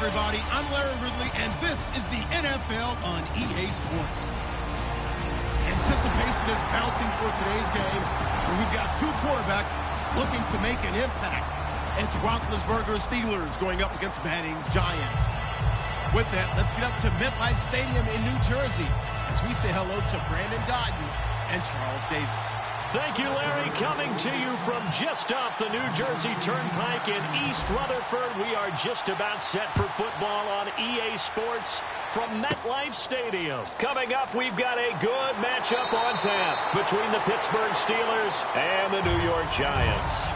Everybody, I'm Larry Ridley, and this is the NFL on EA Sports. Anticipation is bouncing for today's game, where we've got two quarterbacks looking to make an impact. It's Roethlisberger's Steelers going up against Manning's Giants. With that, let's get up to MetLife Stadium in New Jersey as we say hello to Brandon Gaudin and Charles Davis. Thank you, Larry. Coming to you from just off the New Jersey Turnpike in East Rutherford. We are just about set for football on EA Sports from MetLife Stadium. Coming up, we've got a good matchup on tap between the Pittsburgh Steelers and the New York Giants.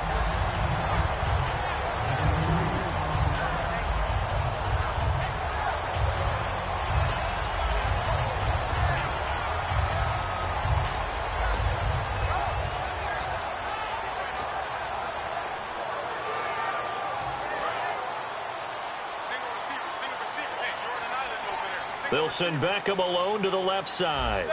They'll send Beckham alone to the left side.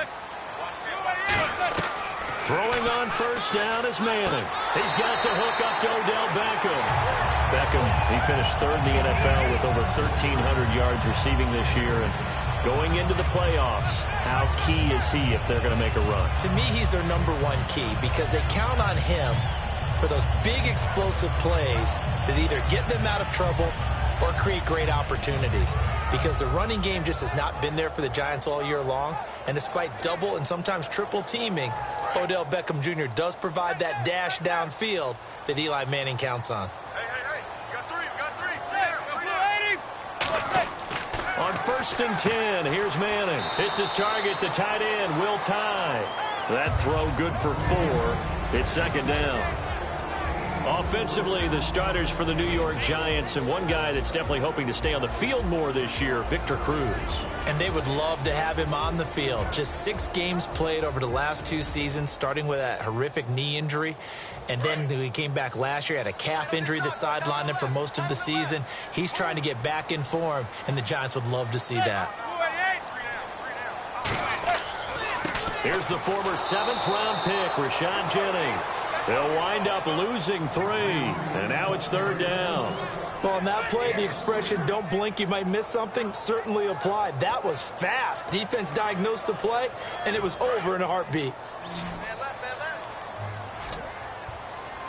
Throwing on first down is Manning. He's got the hook up to Odell Beckham. Beckham, he finished third in the NFL with over 1,300 yards receiving this year. And going into the playoffs, how key is he if they're going to make a run? To me, he's their #1 key because they count on him for those big explosive plays that either get them out of trouble or create great opportunities, because the running game just has not been there for the Giants all year long. And despite double and sometimes triple teaming, Odell Beckham Jr. does provide that dash downfield that Eli Manning counts on. Hey, you got three. On 1st and 10, here's Manning. Hits his target, the tight end, Will Tye. That throw good for 4. It's second down. Offensively, the starters for the New York Giants, and one guy that's definitely hoping to stay on the field more this year, Victor Cruz. And they would love to have him on the field. Just 6 games played over the last 2 seasons, starting with that horrific knee injury. And then he came back last year, had a calf injury that sidelined him for most of the season. He's trying to get back in form, and the Giants would love to see that. Here's the former 7th-round pick, Rashad Jennings. They'll wind up losing 3, and now it's 3rd down. Well, on that play, the expression, don't blink, you might miss something, certainly applied. That was fast. Defense diagnosed the play, and it was over in a heartbeat.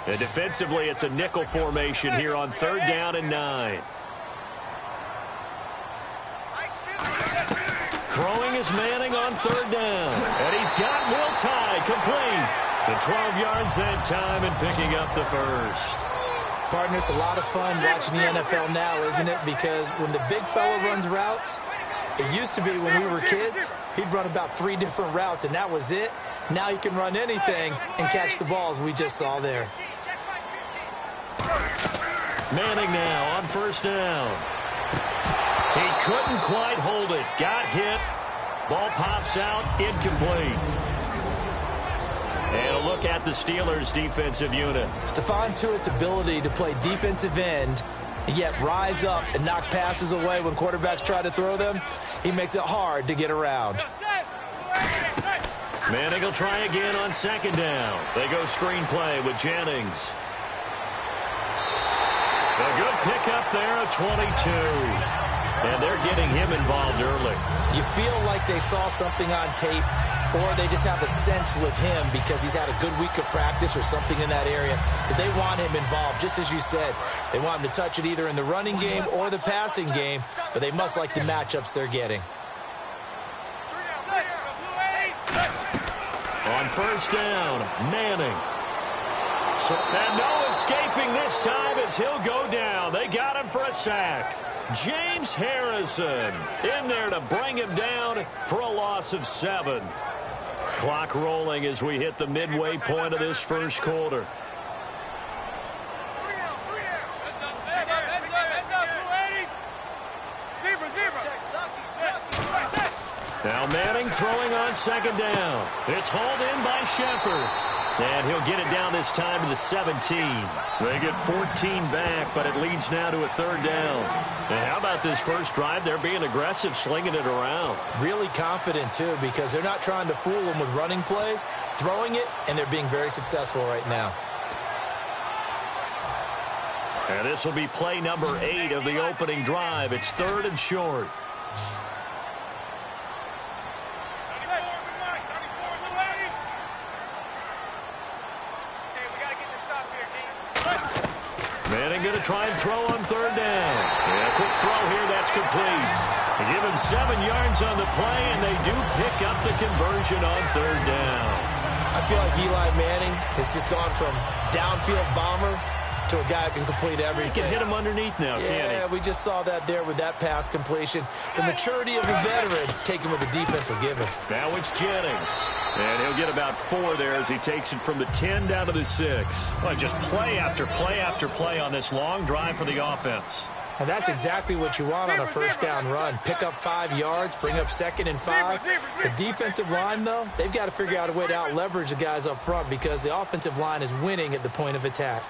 And defensively, it's a nickel formation here on 3rd down and 9. Throwing is Manning on 3rd down. And he's got Will Tye complete. The 12 yards that time and picking up the first. Partner, it's a lot of fun watching the NFL now, isn't it? Because when the big fella runs routes, it used to be when we were kids, he'd run about 3 different routes, and that was it. Now he can run anything and catch the balls we just saw there. Manning now on 1st down. He couldn't quite hold it. Got hit. Ball pops out. Incomplete. And a look at the Steelers' defensive unit. Stephon Tuitt's ability to play defensive end and yet rise up and knock passes away when quarterbacks try to throw them, he makes it hard to get around. Manning will try again on second down. They go screenplay with Jennings. A good pickup there at 22. And they're getting him involved early. You feel like they saw something on tape, or they just have a sense with him because he's had a good week of practice or something in that area that they want him involved. Just as you said, they want him to touch it either in the running game or the passing game, but they must like the matchups they're getting. On first down, Manning. And no escaping this time as he'll go down. They got him for a sack. James Harrison in there to bring him down for a loss of 7. Clock rolling as we hit the midway point of this first quarter. Now Manning throwing on second down. It's hauled in by Shepard. And he'll get it down this time to the 17. They get 14 back, but it leads now to a third down. And how about this first drive? They're being aggressive, slinging it around. Really confident, too, because they're not trying to fool them with running plays, throwing it, and they're being very successful right now. And this will be play number 8 of the opening drive. It's 3rd and short. Manning going to try and throw on third down. Yeah, quick throw here. That's complete. They give him 7 yards on the play, and they do pick up the conversion on third down. I feel like Eli Manning has just gone from downfield bomber to a guy who can complete everything. He can hit him underneath now, can't he? Yeah, we just saw that there with that pass completion. The maturity of a veteran taken with the defense will give him. Now it's Jennings. And he'll get about 4 there as he takes it from the 10 down to the 6. Well, just play after play after play on this long drive for the offense. And that's exactly what you want on a first down run. Pick up 5 yards, bring up 2nd and 5. The defensive line, though, they've got to figure out a way to out-leverage the guys up front because the offensive line is winning at the point of attack.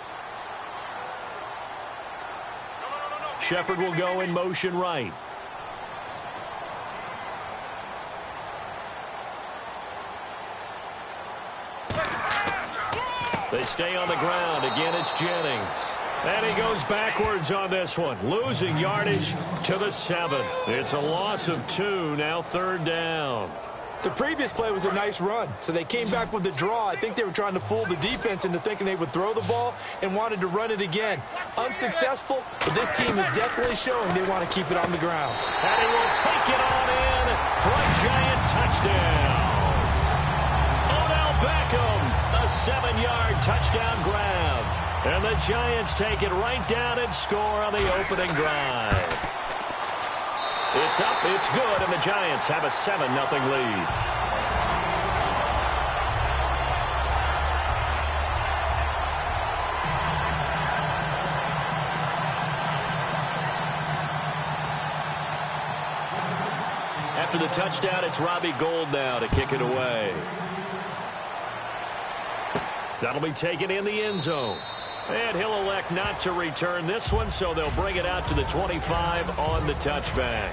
Shepard will go in motion right. They stay on the ground. Again, it's Jennings. And he goes backwards on this one, losing yardage to the 7. It's a loss of 2, now 3rd down. The previous play was a nice run, so they came back with the draw. I think they were trying to fool the defense into thinking they would throw the ball and wanted to run it again. Unsuccessful, but this team is definitely showing they want to keep it on the ground. And he will take it on in for a giant touchdown. Odell Beckham, a 7-yard touchdown grab. And the Giants take it right down and score on the opening drive. It's up, it's good, and the Giants have a 7-0 lead. After the touchdown, it's Robbie Gould now to kick it away. That'll be taken in the end zone. And he'll elect not to return this one, so they'll bring it out to the 25 on the touchback.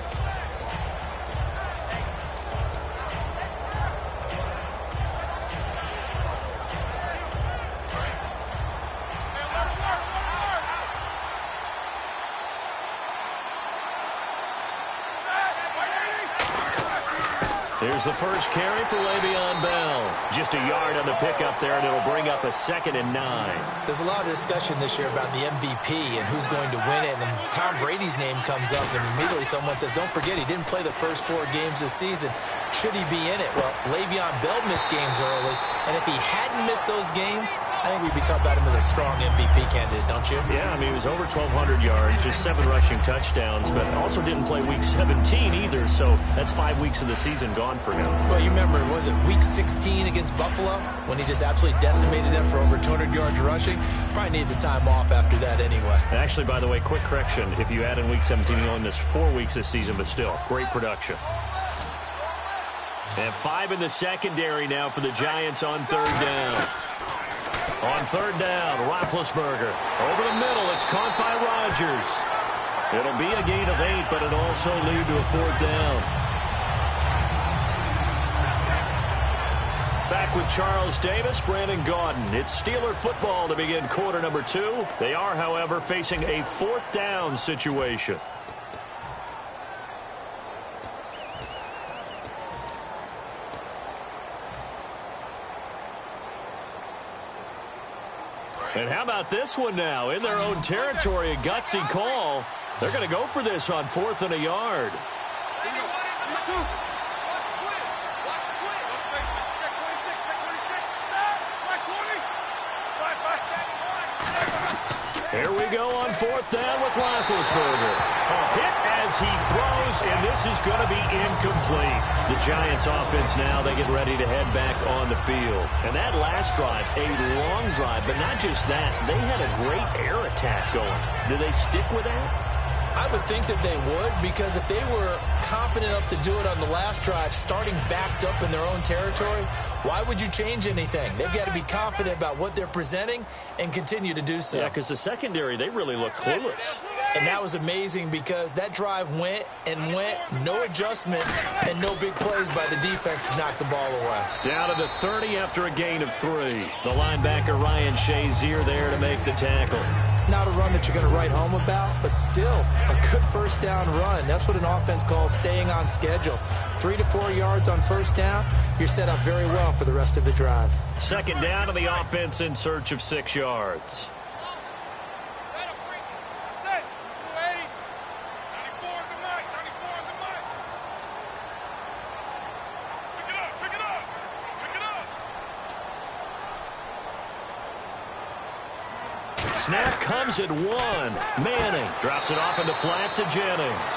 Here's the first carry for Le'Veon Bell. Just a yard on the pickup there, and it'll bring up a 2nd and 9. There's a lot of discussion this year about the MVP and who's going to win it. And Tom Brady's name comes up, and immediately someone says, don't forget, he didn't play the first 4 games this season. Should he be in it? Well, Le'Veon Bell missed games early, and if he hadn't missed those games, I think we'd be talking about him as a strong MVP candidate, don't you? Yeah, I mean, he was over 1,200 yards, just 7 rushing touchdowns, but also didn't play Week 17 either, so that's 5 weeks of the season gone for him. Well, you remember, was it Week 16 against Buffalo when he just absolutely decimated them for over 200 yards rushing? Probably needed the time off after that anyway. Actually, by the way, quick correction, if you add in Week 17, he only missed 4 weeks this season, but still, great production. And 5 in the secondary now for the Giants on third down. On third down, Roethlisberger. Over the middle, it's caught by Rodgers. It'll be a gain of 8, but it'll also lead to a fourth down. Back with Charles Davis, Brandon Gaudin. It's Steeler football to begin quarter number 2. They are, however, facing a fourth down situation. And how about this one now? In their own territory, a gutsy call. They're going to go for this on 4th and a yard. Here we go on 4th down with Roethlisberger. A hit as he throws, and this is going to be incomplete. The Giants offense now, they get ready to head back on the field. And that last drive, a long drive, but not just that. They had a great air attack going. Do they stick with that? I would think that they would, because if they were confident enough to do it on the last drive, starting backed up in their own territory, why would you change anything? They've got to be confident about what they're presenting and continue to do so. Yeah, because the secondary, they really look clueless. And that was amazing because that drive went and went, no adjustments, and no big plays by the defense to knock the ball away. Down to the 30 after a gain of 3. The linebacker Ryan Shazier there to make the tackle. Not a run that you're going to write home about, but still a good first down run. That's what an offense calls staying on schedule. 3 to 4 yards on first down, you're set up very well for the rest of the drive. Second down to the offense in search of 6 yards. Snap comes at 1. Manning drops it off in the flat to Jennings.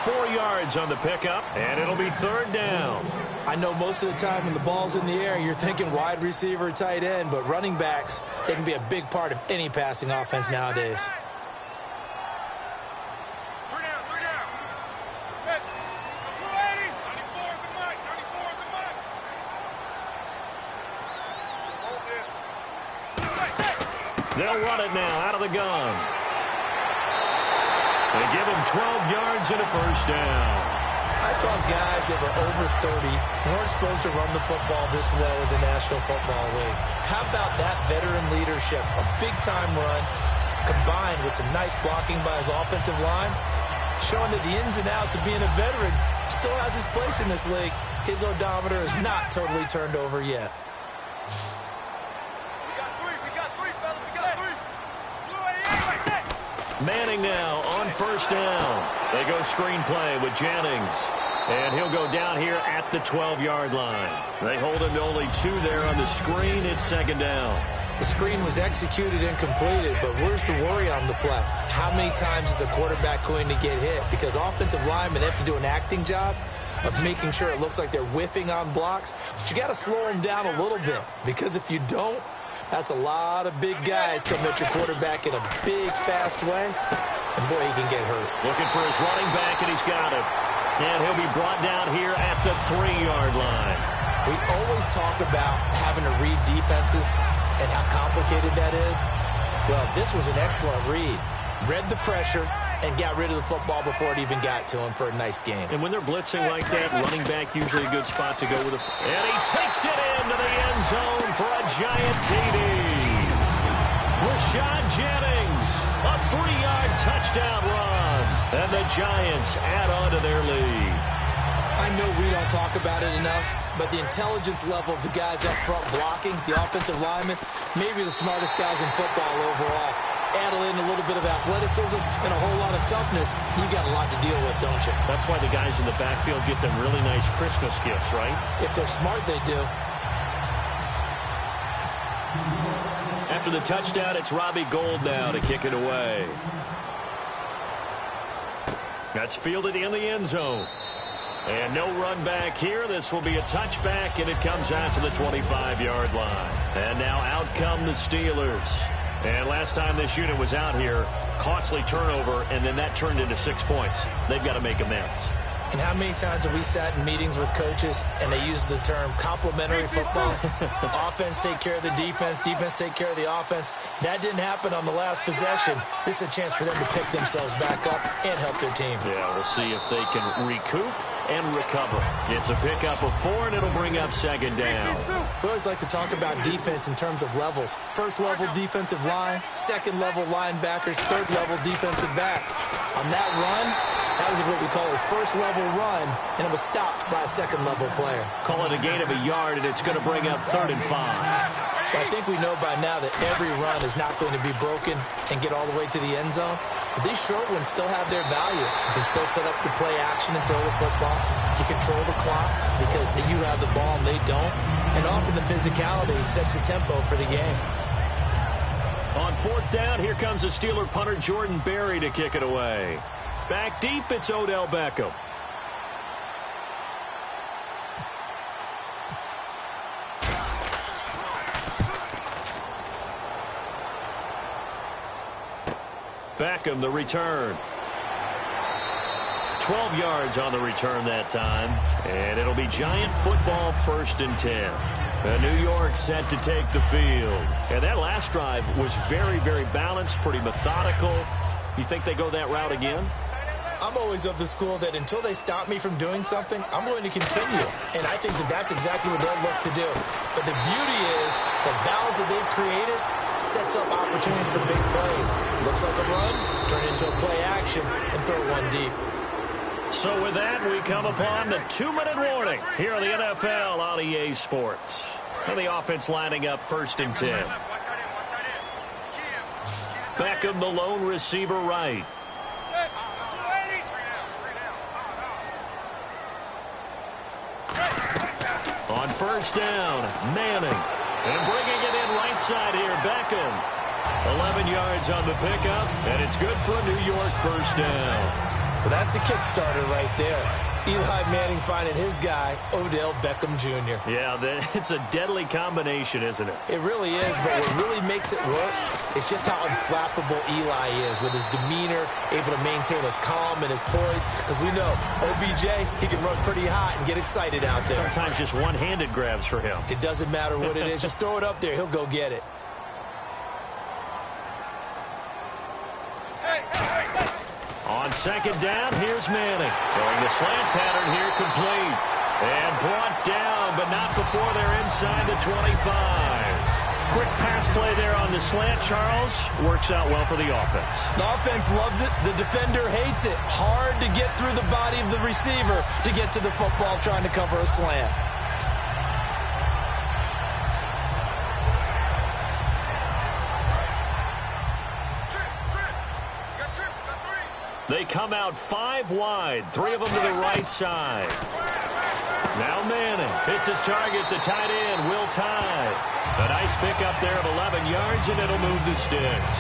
4 yards on the pickup, and it'll be third down. I know most of the time when the ball's in the air, you're thinking wide receiver, tight end, but running backs, they can be a big part of any passing offense nowadays. They'll run it now out of the gun. They give him 12 yards and a first down. I thought guys that were over 30 weren't supposed to run the football this well in the National Football League. How about that veteran leadership? A big-time run combined with some nice blocking by his offensive line, showing that the ins and outs of being a veteran still has his place in this league. His odometer is not totally turned over yet. Manning now on first down. They go screenplay with Jennings. And he'll go down here at the 12-yard line. They hold him to only 2 there on the screen. It's second down. The screen was executed and completed, but where's the worry on the play? How many times is a quarterback going to get hit? Because offensive linemen have to do an acting job of making sure it looks like they're whiffing on blocks. But you got to slow them down a little bit, because if you don't, that's a lot of big guys coming at your quarterback in a big, fast way. And, boy, he can get hurt. Looking for his running back, and he's got him. And he'll be brought down here at the 3-yard line. We always talk about having to read defenses and how complicated that is. Well, this was an excellent read. Read the pressure and got rid of the football before it even got to him for a nice game. And when they're blitzing like that, running back usually a good spot to go with. And he takes it into the end zone for a giant TD. Rashad Jennings, a 3-yard touchdown run. And the Giants add on to their lead. I know we don't talk about it enough, but the intelligence level of the guys up front blocking, the offensive linemen, maybe the smartest guys in football overall. Add in a little bit of athleticism and a whole lot of toughness, you got a lot to deal with, don't you? That's why the guys in the backfield get them really nice Christmas gifts, right? If they're smart, they do. After the touchdown, it's Robbie Gould now to kick it away. That's fielded in the end zone. And no run back here. This will be a touchback, and it comes out to the 25-yard line. And now out come the Steelers. And last time this unit was out here, costly turnover, and then that turned into 6 points. They've got to make amends. And how many times have we sat in meetings with coaches and they use the term complementary football? Offense take care of the defense, defense take care of the offense. That didn't happen on the last possession. This is a chance for them to pick themselves back up and help their team. Yeah, we'll see if they can recoup and recover. It's a pickup of 4, and it'll bring up second down. We always like to talk about defense in terms of levels. First level defensive line, second level linebackers, third level defensive backs. On that run, that was what we call a first level run, and it was stopped by a second level player. Call it a gain of a yard, and it's going to bring up 3rd and 5. I think we know by now that every run is not going to be broken and get all the way to the end zone. But these short ones still have their value. You can still set up the play action and throw the football. You control the clock because you have the ball and they don't. And often the physicality sets the tempo for the game. On 4th down, here comes the Steeler punter Jordan Berry to kick it away. Back deep, it's Odell Beckham. Beckham, the return. 12 yards on the return that time. And it'll be Giant football 1st and 10. New York set to take the field. And that last drive was very, very balanced, pretty methodical. You think they go that route again? I'm always of the school that until they stop me from doing something, I'm going to continue. And I think that that's exactly what they'll look to do. But the beauty is the balance that they've created sets up opportunities for big plays. Looks like a run, turn it into a play action, and throw one deep. So with that, we come upon the 2-minute warning here on the NFL on EA Sports. And the offense lining up 1st and 10. Beckham, the lone receiver right. On 1st down, Manning. And bringing it in right side here, Beckham. 11 yards on the pickup, and it's good for a New York 1st down. Well, that's the kickstarter right there. Eli Manning finding his guy, Odell Beckham Jr. Yeah, it's a deadly combination, isn't it? It really is, but what really makes it work is just how unflappable Eli is with his demeanor, able to maintain his calm and his poise. Because we know, OBJ, he can run pretty hot and get excited out there. Sometimes just one-handed grabs for him. It doesn't matter what it is. Just throw it up there. He'll go get it. On 2nd down, here's Manning. Throwing the slant pattern here complete. And brought down, but not before they're inside the 25. Quick pass play there on the slant, Charles. Works out well for the offense. The offense loves it. The defender hates it. Hard to get through the body of the receiver to get to the football trying to cover a slant. They come out 5 wide, 3 of them to the right side. Now Manning hits his target, the tight end, Will Tye. A nice pickup there of 11 yards, and it'll move the sticks.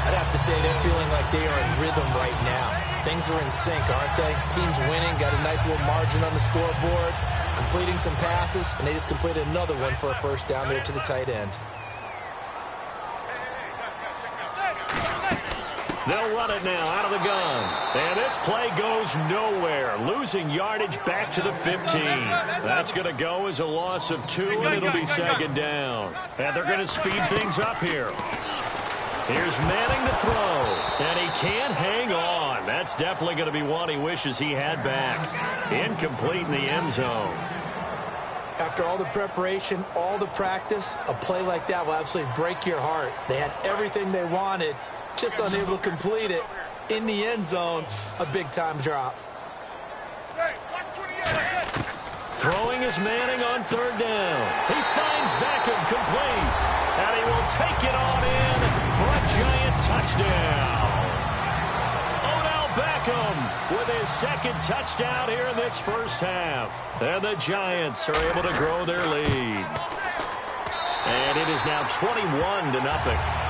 I'd have to say they're feeling like they are in rhythm right now. Things are in sync, aren't they? Team's winning, got a nice little margin on the scoreboard, completing some passes, and they just completed another one for a 1st down there to the tight end. They'll run it now out of the gun. And this play goes nowhere. Losing yardage back to the 15. That's going to go as a loss of 2, and it'll be 2nd down. And they're going to speed things up here. Here's Manning to throw. And he can't hang on. That's definitely going to be one he wishes he had back. Incomplete in the end zone. After all the preparation, all the practice, a play like that will absolutely break your heart. They had everything they wanted, just unable to complete it. In the end zone, a big-time drop. Throwing is Manning on 3rd down. He finds Beckham complete. And he will take it on in for a Giant touchdown. Odell Beckham with his 2nd touchdown here in this 1st half. And the Giants are able to grow their lead. And it is now 21-0.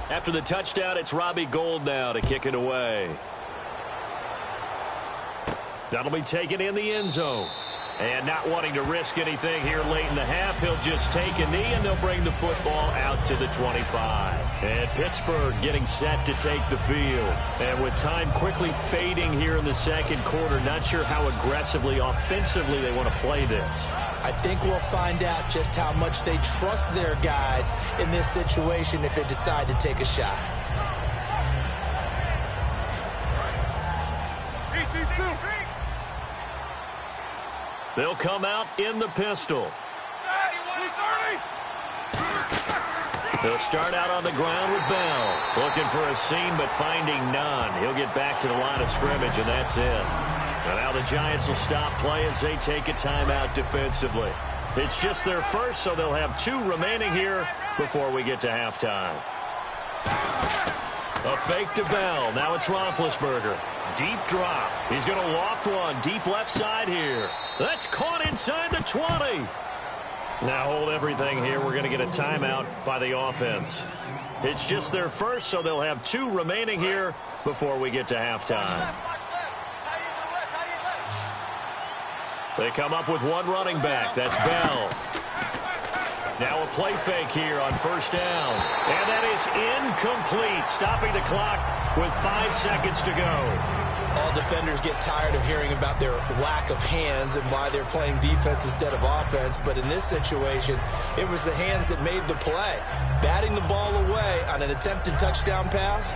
After the touchdown, it's Robbie Gould now to kick it away. That'll be taken in the end zone. And not wanting to risk anything here late in the half, he'll just take a knee, and they'll bring the football out to the 25. And Pittsburgh getting set to take the field. And with time quickly fading here in the second quarter, not sure how aggressively, offensively they want to play this. I think we'll find out just how much they trust their guys in this situation if they decide to take a shot. They'll come out in the pistol. They'll start out on the ground with Bell. Looking for a seam, but finding none. He'll get back to the line of scrimmage, and that's it. And now the Giants will stop play as they take a timeout defensively. It's just their first, so they'll have 2 remaining here before we get to halftime. A fake to Bell. Now it's Roethlisberger. Deep drop. He's going to loft one deep left side here. That's caught inside the 20. Now hold everything here. We're going to get a timeout by the offense. It's just their first, so they'll have 2 remaining here before we get to halftime. They come up with 1 running back. That's Bell. Now a play fake here on first down. And that is incomplete, stopping the clock with 5 seconds to go. All defenders get tired of hearing about their lack of hands and why they're playing defense instead of offense. But in this situation, it was the hands that made the play. Batting the ball away on an attempted touchdown pass.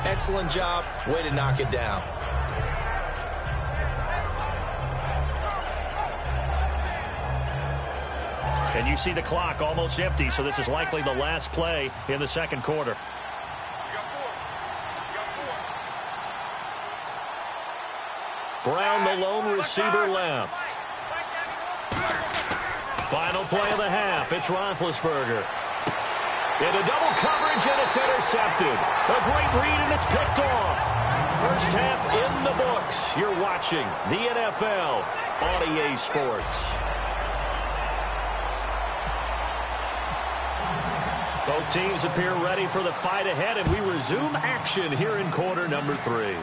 Excellent job. Way to knock it down. And you see the clock almost empty, so this is likely the last play in the second quarter. Brown, the lone receiver, left. Final play of the half. It's Roethlisberger. Into double coverage, and it's intercepted. A great read, and it's picked off. First half in the books. You're watching the NFL on EA Sports. Both teams appear ready for the fight ahead, and we resume action here in quarter number 3.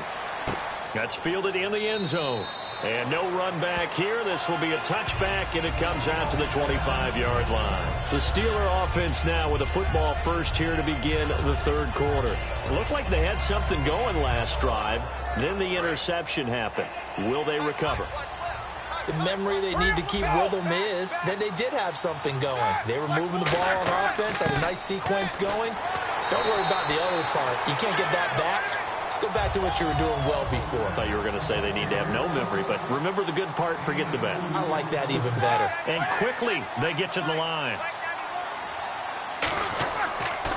That's fielded in the end zone. And no run back here. This will be a touchback, and it comes out to the 25-yard line. The Steeler offense now with a football first here to begin the third quarter. It looked like they had something going last drive. Then the interception happened. Will they recover? The memory they need to keep with them is that they did have something going. They were moving the ball on offense, had a nice sequence going. Don't worry about the other part. You can't get that back. Let's go back to what you were doing well before. I thought you were going to say they need to have no memory, but remember the good part, forget the bad. I like that even better. And quickly, they get to the line.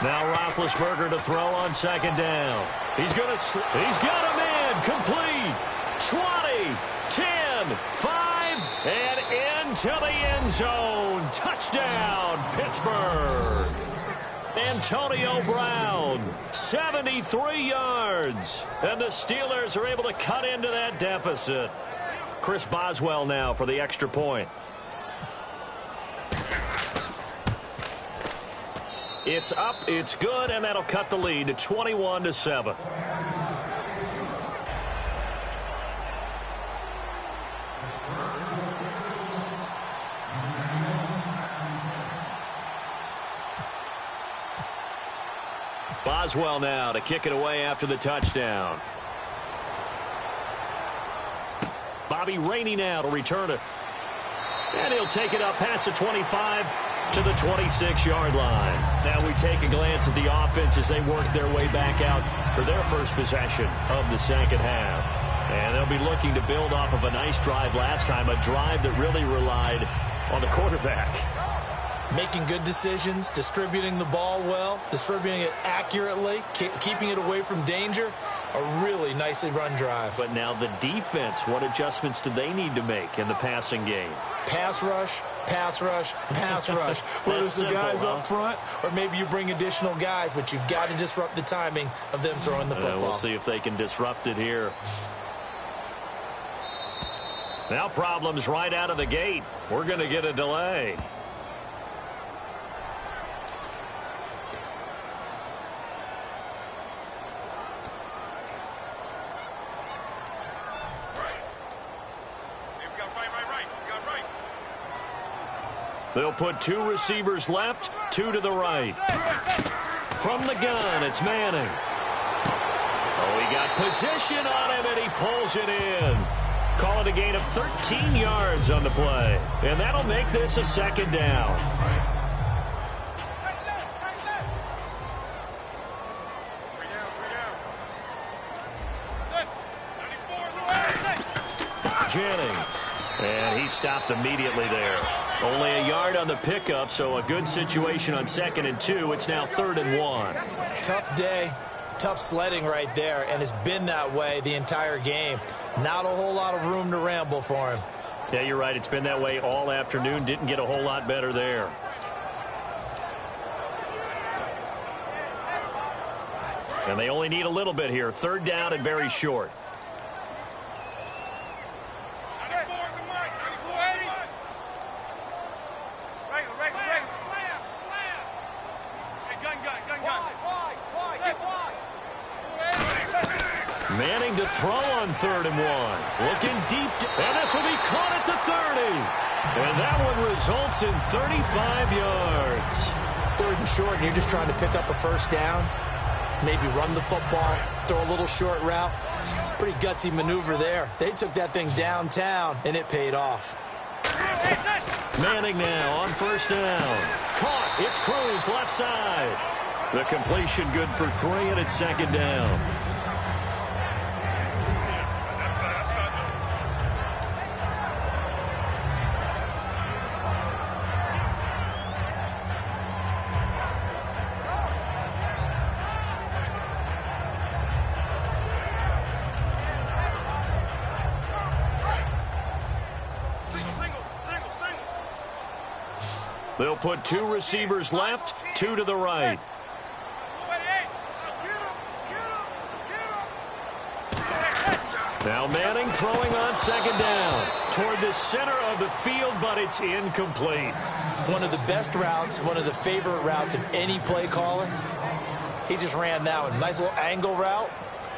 Now Roethlisberger to throw on second down. He's got a man, complete. 20, 10, 5, and into the end zone. Touchdown, Pittsburgh. Antonio Brown, 73 yards. And the Steelers are able to cut into that deficit. Chris Boswell now for the extra point. It's up, it's good, and that'll cut the lead to 21-7. Boswell now to kick it away after the touchdown. Bobby Rainey now to return it. And he'll take it up past the 25 to the 26-yard line. Now we take a glance at the offense as they work their way back out for their first possession of the second half. And they'll be looking to build off of a nice drive last time, a drive that really relied on the quarterback. Making good decisions, distributing the ball well, distributing it accurately, keeping it away from danger. A really nicely run drive. But now the defense, what adjustments do they need to make in the passing game? Pass rush, pass rush, pass rush. Whether it's the guys up front or maybe you bring additional guys, but you've got to disrupt the timing of them throwing the football. We'll see if they can disrupt it here. Now problems right out of the gate. We're going to get a delay. They'll put 2 receivers left, 2 to the right. From the gun, it's Manning. Oh, he got position on him, and he pulls it in. Call it a gain of 13 yards on the play. And that'll make this a second down. Jennings. And he stopped immediately there. Only a yard on the pickup, so a good situation on 2nd and 2. It's now 3rd and 1. Tough day, tough sledding right there, and it's been that way the entire game. Not a whole lot of room to ramble for him. Yeah, you're right. It's been that way all afternoon. Didn't get a whole lot better there. And they only need a little bit here. 3rd down and very short. Manning to throw on 3rd and 1. Looking deep, and this will be caught at the 30. And that one results in 35 yards. 3rd and short, and you're just trying to pick up a first down. Maybe run the football, throw a little short route. Pretty gutsy maneuver there. They took that thing downtown, and it paid off. Manning now on 1st down. Caught. It's Cruz left side. The completion good for 3, and it's 2nd down. They'll put 2 receivers left, 2 to the right. Now Manning throwing on 2nd down. Toward the center of the field, but it's incomplete. One of the best routes, one of the favorite routes of any play caller. He just ran that one. Nice little angle route.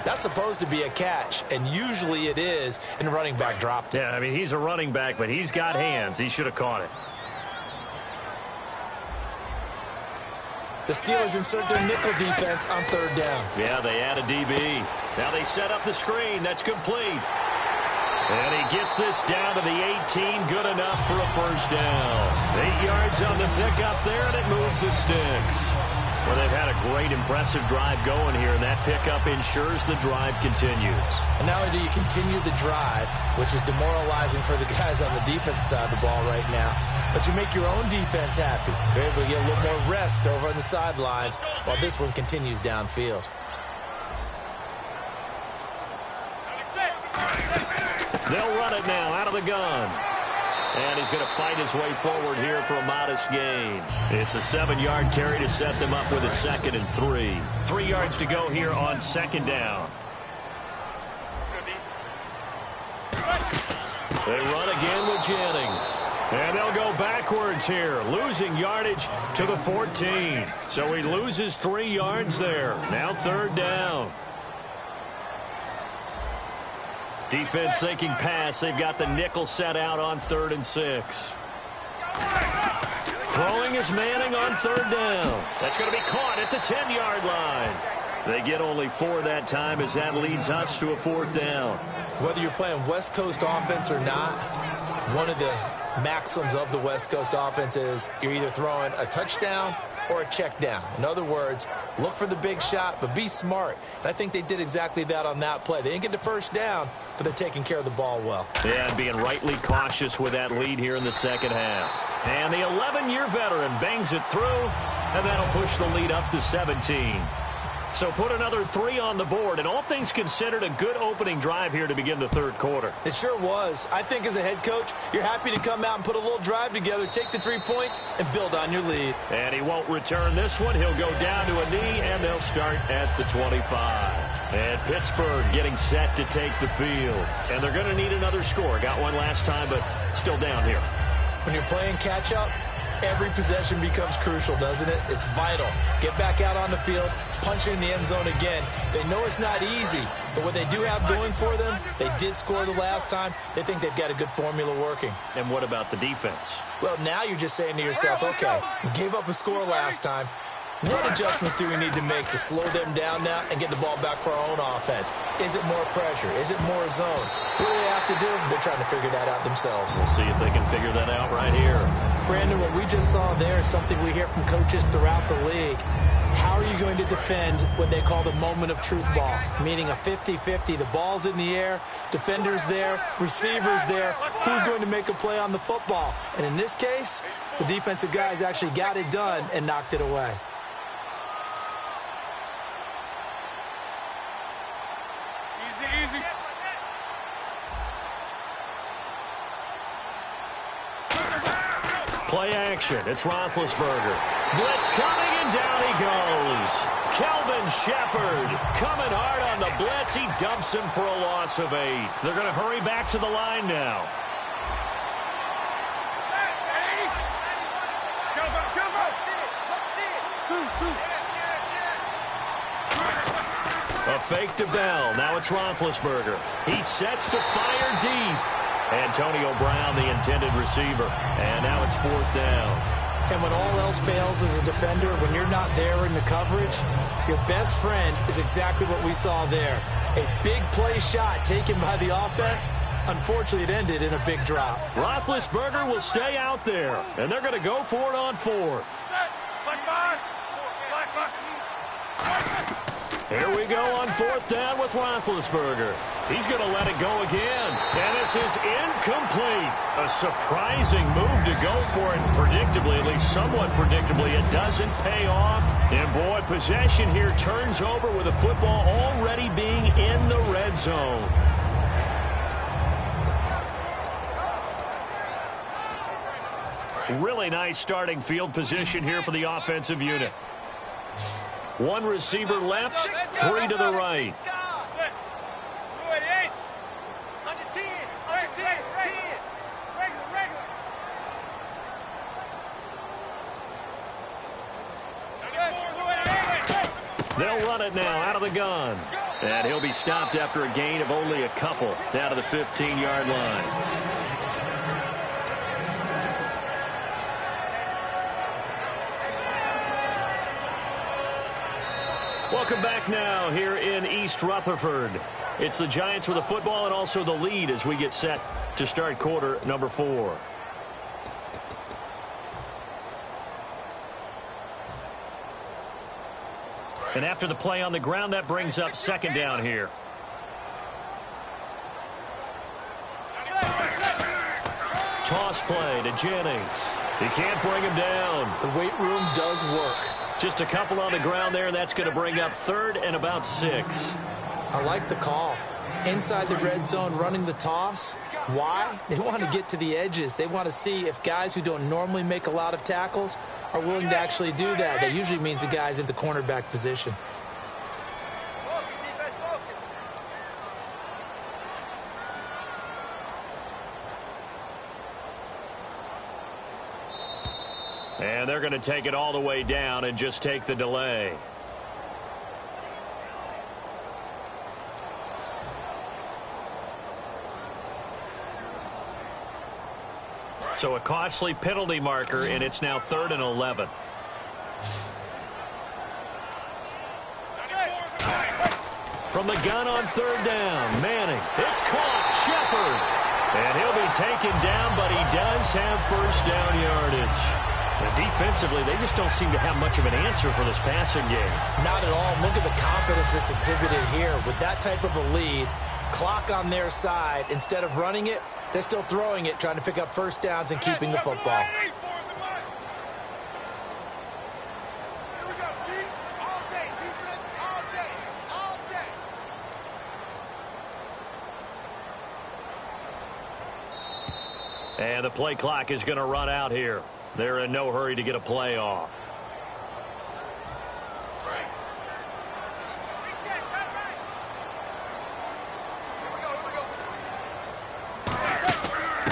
That's supposed to be a catch, and usually it is, and the running back dropped it. Yeah, I mean, he's a running back, but he's got hands. He should have caught it. The Steelers insert their nickel defense on 3rd down. Yeah, they add a DB. Now they set up the screen. That's complete. And he gets this down to the 18. Good enough for a first down. 8 yards on the pickup there, and it moves the sticks. Well, they've had a great, impressive drive going here, and that pickup ensures the drive continues. And not only do you continue the drive, which is demoralizing for the guys on the defense side of the ball right now, but you make your own defense happy. You're able to get a little more rest over on the sidelines while this one continues downfield. They'll run it now out of the gun. And he's going to fight his way forward here for a modest gain. It's a 7-yard carry to set them up with a 2nd and 3. 3 yards to go here on 2nd down. They run again with Jennings. And they'll go backwards here, losing yardage to the 14. So he loses 3 yards there. Now 3rd down. Defense thinking pass. They've got the nickel set out on 3rd and 6. Throwing is Manning on 3rd down. That's going to be caught at the 10-yard line. They get only 4 that time as that leads us to a 4th down. Whether you're playing West Coast offense or not, one of the maxims of the West Coast offense is you're either throwing a touchdown or a check down. In other words, look for the big shot, but be smart. And I think they did exactly that on that play. They didn't get the first down, but they're taking care of the ball well. Yeah, and being rightly cautious with that lead here in the 2nd half. And the 11-year veteran bangs it through, and that'll push the lead up to 17. So put another 3 on the board, and all things considered, a good opening drive here to begin the 3rd quarter. It sure was. I think as a head coach, you're happy to come out and put a little drive together, take the 3 points, and build on your lead. And he won't return this one. He'll go down to a knee, and they'll start at the 25. And Pittsburgh getting set to take the field. And they're going to need another score. Got one last time, but still down here. When you're playing catch-up, every possession becomes crucial, doesn't it? It's vital. Get back out on the field, punch it in the end zone again. They know it's not easy, but what they do have going for them, they did score the last time. They think they've got a good formula working. And what about the defense? Well, now you're just saying to yourself, okay, we gave up a score last time. What adjustments do we need to make to slow them down now and get the ball back for our own offense? Is it more pressure? Is it more zone? What do they have to do? They're trying to figure that out themselves. We'll see if they can figure that out right here. Brandon, what we just saw there is something we hear from coaches throughout the league. How are you going to defend what they call the moment of truth ball, meaning a 50-50? The ball's in the air, defenders there, receivers there. Who's going to make a play on the football? And in this case, the defensive guys actually got it done and knocked it away. Easy. Play action. It's Roethlisberger. Blitz coming, and down he goes. Kelvin Shepard coming hard on the blitz. He dumps him for a loss of 8. They're going to hurry back to the line now. A fake to Bell. Now it's Roethlisberger. He sets to fire deep. Antonio Brown, the intended receiver. And now it's 4th down. And when all else fails as a defender, when you're not there in the coverage, your best friend is exactly what we saw there. A big play shot taken by the offense. Unfortunately, it ended in a big drop. Roethlisberger will stay out there, and they're going to go for it on 4th. Here we go on 4th down with Roethlisberger. He's going to let it go again. And this is incomplete. A surprising move to go for it. Predictably, at least somewhat predictably, it doesn't pay off. And boy, possession here turns over with the football already being in the red zone. Really nice starting field position here for the offensive unit. 1 receiver left, 3 to the right. They'll run it now out of the gun. And he'll be stopped after a gain of only a couple down to the 15-yard line. Welcome back now here in East Rutherford. It's the Giants with the football and also the lead as we get set to start quarter number 4. And after the play on the ground, that brings up 2nd down here. Toss play to Jennings. He can't bring him down. The weight room does work. Just a couple on the ground there, and that's going to bring up 3rd and about 6. I like the call. Inside the red zone running the toss. Why? They want to get to the edges. They want to see if guys who don't normally make a lot of tackles are willing to actually do that. That usually means the guy's in the cornerback position. And they're going to take it all the way down and just take the delay. So a costly penalty marker, and it's now 3rd and 11. From the gun on 3rd down, Manning. It's caught. Shepard. And he'll be taken down, but he does have 1st down yardage. And defensively, they just don't seem to have much of an answer for this passing game. Not at all. Look at the confidence that's exhibited here. With that type of a lead, clock on their side, instead of running it, they're still throwing it, trying to pick up 1st downs and keeping the football. And the play clock is going to run out here. They're in no hurry to get a play off.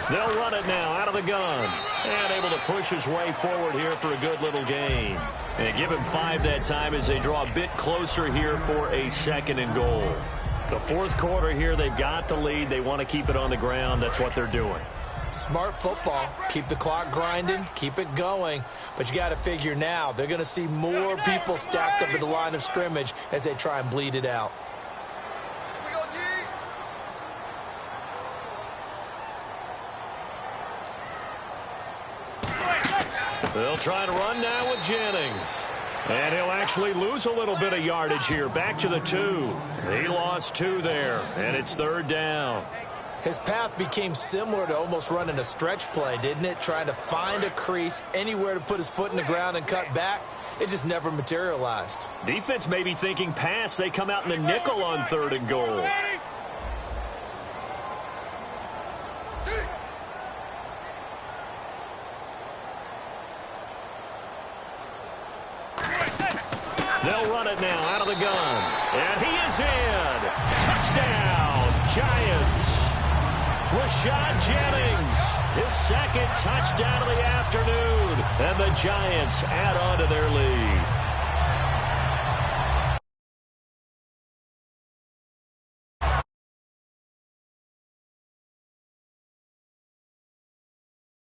They'll run it now out of the gun. And able to push his way forward here for a good little gain. And give him 5 that time as they draw a bit closer here for a 2nd and goal. The 4th quarter here, they've got the lead. They want to keep it on the ground. That's what they're doing. Smart football. Keep the clock grinding. Keep it going. But you got to figure now, they're going to see more people stacked up at the line of scrimmage as they try and bleed it out. They'll try to run now with Jennings. And he'll actually lose a little bit of yardage here. Back to the 2. He lost 2 there, and it's 3rd down. His path became similar to almost running a stretch play, didn't it? Trying to find a crease, anywhere to put his foot in the ground and cut back. It just never materialized. Defense may be thinking pass. They come out in the nickel on 3rd and goal. They'll run it now out of the gun. And he is in. Touchdown, Giants. Rashad Jennings, his 2nd touchdown of the afternoon. And the Giants add on to their lead.